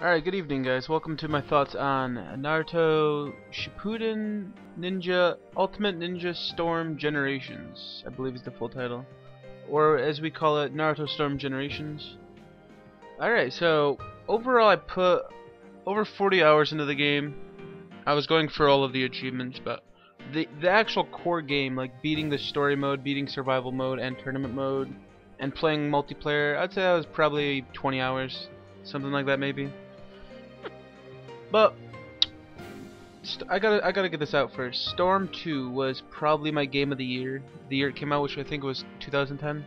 Alright, good evening guys. Welcome to my thoughts on Naruto Shippuden Ultimate Ninja Storm Generations, I believe is the full title. Or as we call it, Naruto Storm Generations. Alright, so overall I put over 40 hours into the game. I was going for all of the achievements, but the actual core game, like beating the story mode, beating survival mode and tournament mode, and playing multiplayer, I'd say that was probably 20 hours. Something like that maybe. But I gotta get this out first. Storm 2 was probably my game of the year it came out, which I think was 2010.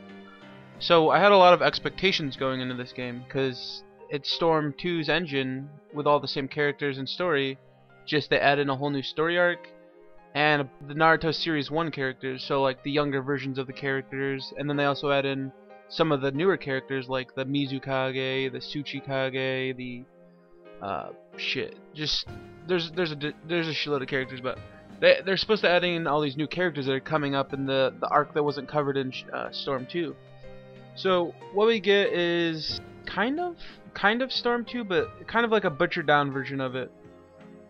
So I had a lot of expectations going into this game because it's Storm 2's engine with all the same characters and story, just they add in a whole new story arc and the Naruto Series 1 characters, so like the younger versions of the characters, and then they also add in some of the newer characters like the Mizukage, the Tsuchikage, the just there's a shitload of characters, but they're supposed to add in all these new characters that are coming up in the arc that wasn't covered in Storm 2. So what we get is kind of Storm 2, but kind of like a butchered down version of it.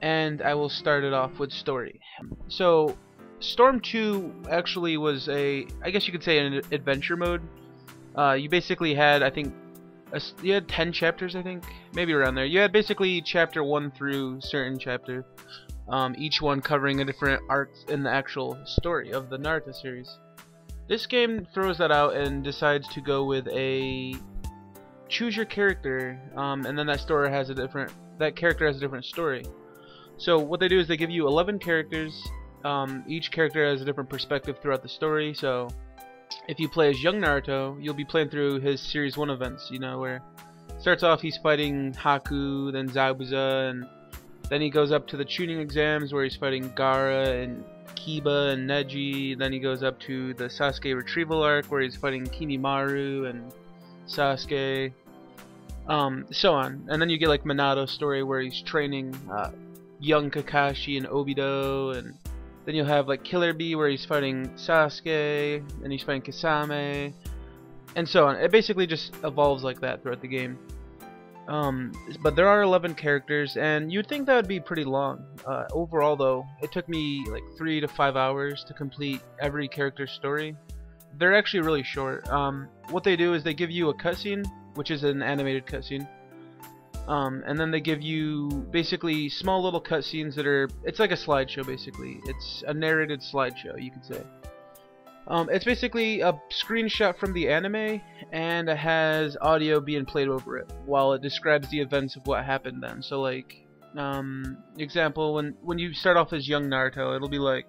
And I will start it off with story. So Storm 2 actually was I guess you could say an adventure mode. You basically had, I think, you had 10 chapters, I think, maybe around there. You had basically chapter 1 through certain chapter, each one covering a different arc in the actual story of the Naruto series. This game throws that out and decides to go with a choose your character, and then that character has a different story. So what they do is they give you 11 characters. Each character has a different perspective throughout the story. So if you play as young Naruto, you'll be playing through his Series 1 events, you know, where it starts off he's fighting Haku, then Zabuza, and then he goes up to the tuning exams where he's fighting Gaara and Kiba and Neji. Then he goes up to the Sasuke retrieval arc where he's fighting Kimimaru and Sasuke, so on. And then you get like Minato's story where he's training young Kakashi and Obito, and then you'll have like Killer Bee where he's fighting Sasuke, and he's fighting Kisame, and so on. It basically just evolves like that throughout the game. But there are 11 characters, and you'd think that would be pretty long. Overall though, it took me like 3 to 5 hours to complete every character's story. They're actually really short. What they do is they give you a cutscene, which is an animated cutscene. And then they give you basically small little cutscenes that are, it's like a slideshow basically. It's a narrated slideshow, you could say. It's basically a screenshot from the anime, and it has audio being played over it while it describes the events of what happened then. So like, example, when you start off as young Naruto, it'll be like,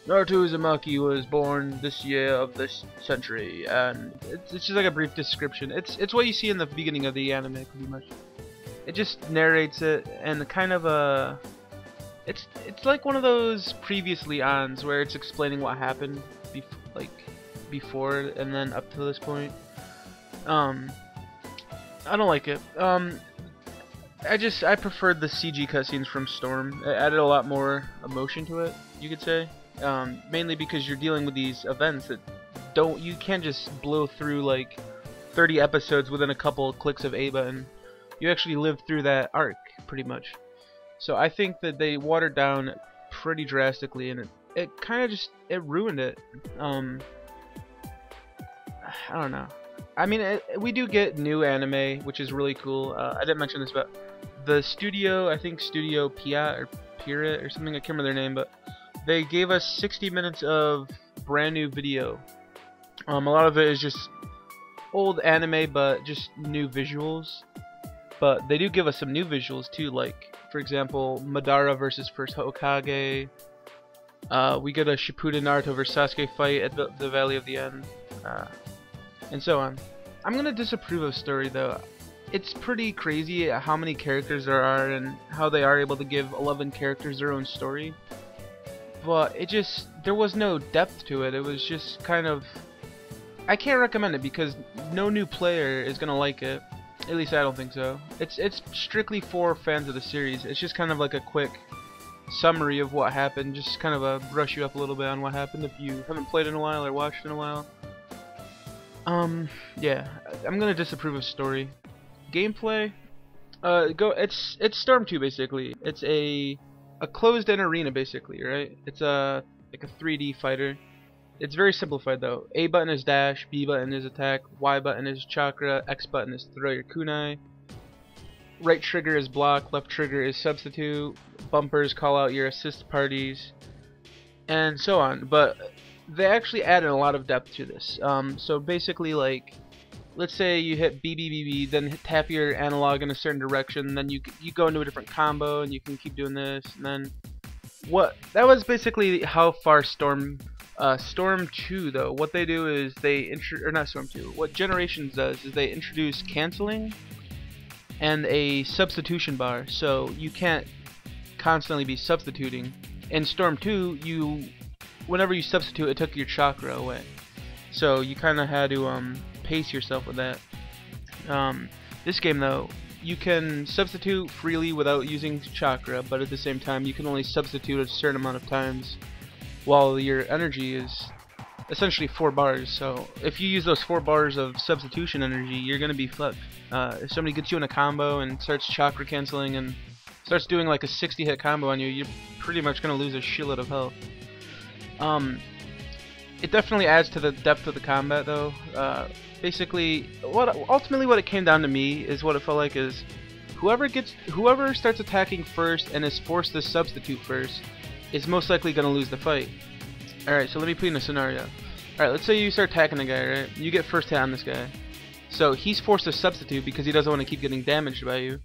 Naruto Uzumaki was born this year of this century, and it's just like a brief description. It's what you see in the beginning of the anime, pretty much. It just narrates it, and kind of it's like one of those previously ons where it's explaining what happened before and then up to this point. I don't like it. I preferred the CG cutscenes from Storm. It added a lot more emotion to it, you could say. Mainly because you're dealing with these events that you can't just blow through like 30 episodes within a couple of clicks of A button. You actually live through that arc pretty much. So I think that they watered down pretty drastically, and it kind of just ruined it. I don't know. I mean, we do get new anime, which is really cool. I didn't mention this, but the studio, I think Studio Piat or Pirate or something, I can't remember their name, but they gave us 60 minutes of brand new video. A lot of it is just old anime, but just new visuals. But they do give us some new visuals too, like for example Madara versus First Hokage. We get a Shippuden Naruto versus Sasuke fight at the Valley of the End, and so on. I'm gonna disapprove of story though. It's pretty crazy how many characters there are and how they are able to give 11 characters their own story. But there was no depth to it. It was just kind of, I can't recommend it because no new player is gonna like it. At least I don't think so. It's strictly for fans of the series. It's just kind of like a quick summary of what happened, just kind of brush you up a little bit on what happened if you haven't played in a while or watched in a while. Yeah, I'm gonna disapprove of story. Gameplay, It's Storm 2 basically. It's a closed-in arena basically, right? It's a like a 3D fighter. It's very simplified though. A button is dash, B button is attack, Y button is chakra, X button is throw your kunai. Right trigger is block, left trigger is substitute, bumpers call out your assist parties, and so on. But they actually added a lot of depth to this. So basically, like, let's say you hit B B B B, then tap your analog in a certain direction, then you go into a different combo, and you can keep doing this, and then that was basically how far Storm 2 though. What they do is or not Storm 2. What Generations does is they introduce canceling and a substitution bar, so you can't constantly be substituting. In Storm 2, whenever you substitute, it took your chakra away, so you kind of had to pace yourself with that. This game though, you can substitute freely without using chakra, but at the same time you can only substitute a certain amount of times, while your energy is essentially 4 bars. So if you use those 4 bars of substitution energy, you're gonna be fucked. If somebody gets you in a combo and starts chakra canceling and starts doing like a 60 hit combo on you, you're pretty much gonna lose a shitload of health. It definitely adds to the depth of the combat though. Basically, ultimately what it came down to me is what it felt like is whoever starts attacking first and is forced to substitute first is most likely gonna lose the fight. Alright, so let me put you in a scenario. Alright, let's say you start attacking a guy, right? You get first hit on this guy. So he's forced to substitute because he doesn't want to keep getting damaged by you.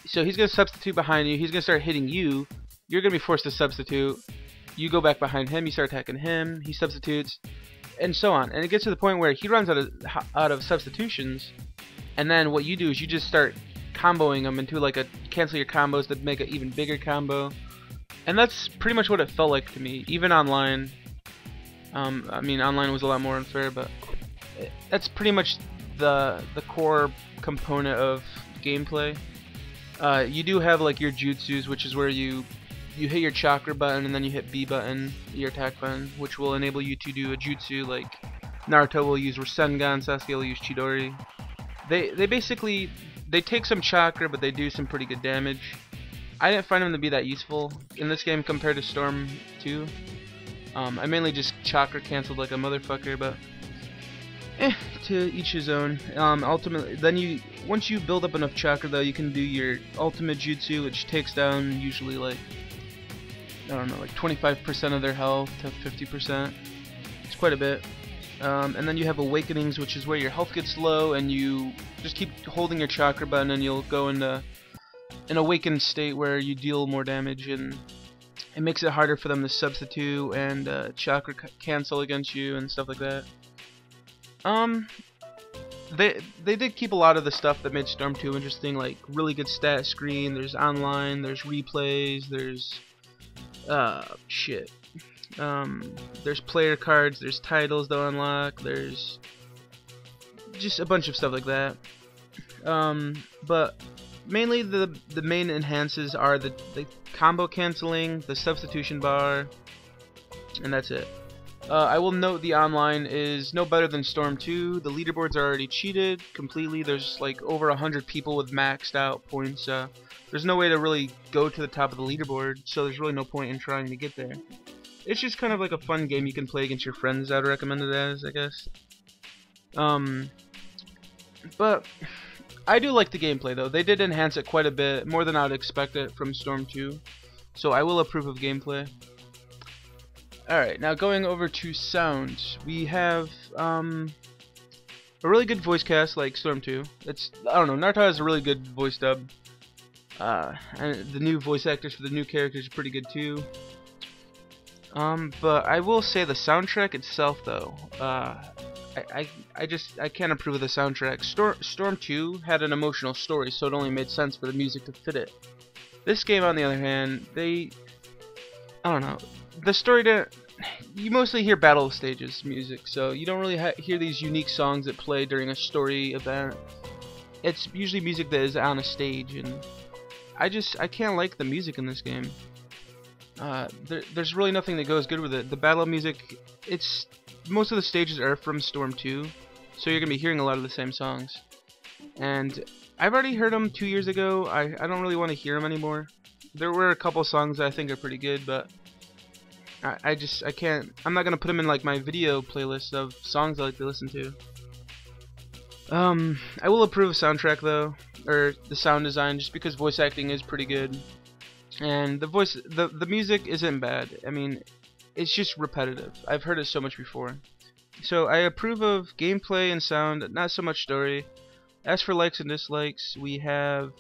So he's gonna substitute behind you, he's gonna start hitting you, you're gonna be forced to substitute. You go back behind him, you start attacking him, he substitutes, and so on. And it gets to the point where he runs out of substitutions, and then what you do is you just start comboing them into like cancel your combos to make an even bigger combo. And that's pretty much what it felt like to me, even online. I mean, online was a lot more unfair, but that's pretty much the core component of gameplay. You do have like your jutsus, which is where you hit your chakra button and then you hit B button, your attack button, which will enable you to do a jutsu. Like Naruto will use Rasengan, Sasuke will use Chidori. They basically take some chakra, but they do some pretty good damage. I didn't find them to be that useful in this game compared to Storm 2. I mainly just chakra canceled like a motherfucker, but to each his own. Ultimately, then once you build up enough chakra though, you can do your ultimate jutsu, which takes down usually like, I don't know, like 25% of their health to 50%. It's quite a bit. And then you have awakenings, which is where your health gets low and you just keep holding your chakra button and you'll go into an awakened state where you deal more damage, and it makes it harder for them to substitute and chakra cancel against you and stuff like that. They did keep a lot of the stuff that made Storm 2 interesting, like really good stat screen, there's online, there's replays, there's there's player cards, there's titles to unlock, there's just a bunch of stuff like that. But mainly the main enhances are the combo canceling, the substitution bar, and that's it. I will note the online is no better than Storm 2. The leaderboards are already cheated completely. There's like over 100 people with maxed out points. There's no way to really go to the top of the leaderboard, so there's really no point in trying to get there. It's just kind of like a fun game you can play against your friends. I'd recommend it as, I guess. But I do like the gameplay though. They did enhance it quite a bit, more than I'd expect it from Storm 2. So I will approve of gameplay. Alright, now going over to sound. We have a really good voice cast like Storm 2. I don't know, Naruto has a really good voice dub. And the new voice actors for the new characters are pretty good too. But I will say the soundtrack itself though, I can't approve of the soundtrack. Storm 2 had an emotional story, so it only made sense for the music to fit it. This game, on the other hand, I don't know, the story you mostly hear battle stages music, so you don't really hear these unique songs that play during a story event. It's usually music that is on a stage, and I can't like the music in this game. There's really nothing that goes good with it. The battle music, most of the stages are from Storm 2, so you're gonna be hearing a lot of the same songs. And I've already heard him 2 years ago. I don't really want to hear him anymore. There were a couple songs that I think are pretty good, but I can't. I'm not gonna put him in like my video playlist of songs I like to listen to. I will approve of soundtrack though, or the sound design, just because voice acting is pretty good, and the music isn't bad. I mean, it's just repetitive. I've heard it so much before. So I approve of gameplay and sound, not so much story. As for likes and dislikes, we have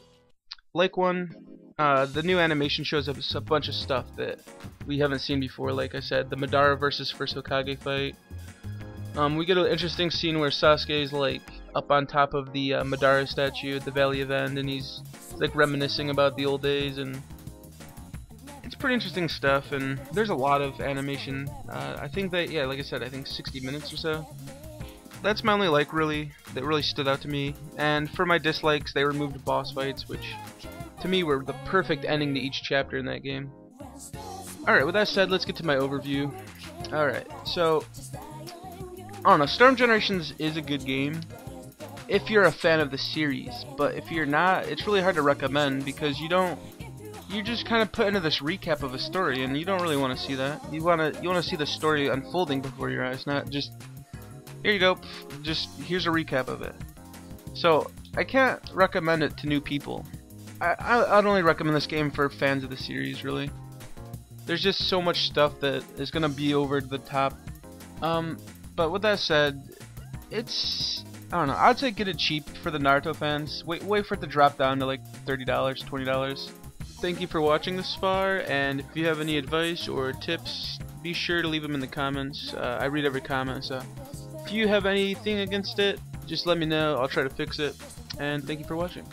like 1. The new animation shows us a bunch of stuff that we haven't seen before. Like I said, the Madara versus first Hokage fight. We get an interesting scene where Sasuke is like up on top of the Madara statue at the Valley of End, and he's like reminiscing about the old days, and it's pretty interesting stuff. And there's a lot of animation. I think that, yeah, like I said, I think 60 minutes or so. That's my only like that really stood out to me. And for my dislikes, they removed boss fights, which to me were the perfect ending to each chapter in that game. Alright, with that said, let's get to my overview. Alright, so I don't know, Storm Generations is a good game if you're a fan of the series, but if you're not, it's really hard to recommend, because you're just kind of put into this recap of a story, and you don't really want to see that. You want to see the story unfolding before your eyes, not just, here you go, just here's a recap of it. So I can't recommend it to new people. I'd only recommend this game for fans of the series, really. There's just so much stuff that is gonna be over the top. But with that said, it's, I don't know, I'd say get it cheap for the Naruto fans. Wait for it to drop down to like $30, $20. Thank you for watching this far, and if you have any advice or tips, be sure to leave them in the comments. I read every comment, so if you have anything against it, just let me know. I'll try to fix it, and thank you for watching.